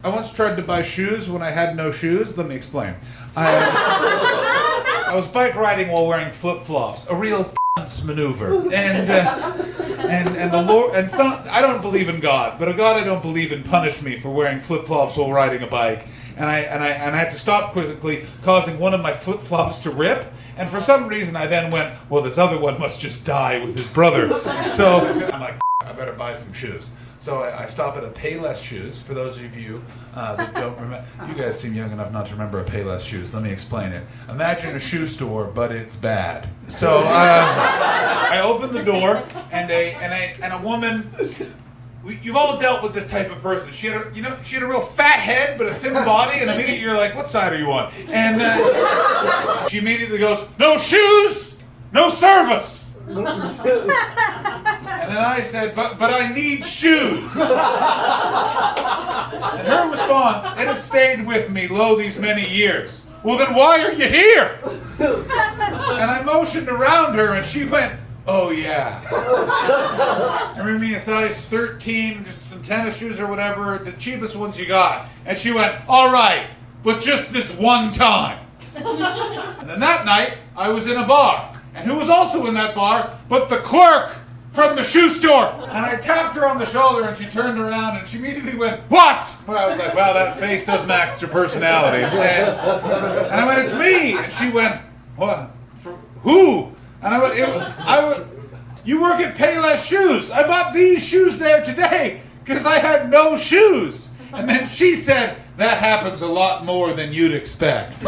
I once tried to buy shoes when I had no shoes. Let me explain. I was bike riding while wearing flip-flops, a real maneuver. And the Lord, and some, I don't believe in God, but a God I don't believe in punished me for wearing flip-flops while riding a bike. And I had to stop quickly, causing one of my flip-flops to rip. And for some reason I then went, well, this other one must just die with his brother. So I'm like, I better buy some shoes. So I stop at a Payless Shoes. For those of you that don't remember, you guys seem young enough not to remember a Payless Shoes. Let me explain it. Imagine a shoe store, but it's bad. So I open the door, and a woman. You've all dealt with this type of person. She had a real fat head, but a thin body, and immediately you're like, what side are you on? And she immediately goes, no shoes, no service. And then I said, but I need shoes. And her response, it has stayed with me lo these many years. Well, then why are you here? And I motioned around her, and she went, oh yeah. I bring me a size 13, just some tennis shoes or whatever, the cheapest ones you got. And she went, all right, but just this one time. And then that night, I was in a bar. And who was also in that bar but the clerk from the shoe store? And I tapped her on the shoulder, and she turned around, and she immediately went, what? Well, I was like, wow, that face does match your personality. And I went, it's me. And she went, what? For who? And I went, you work at Payless Shoes. I bought these shoes there today because I had no shoes. And then she said, that happens a lot more than you'd expect.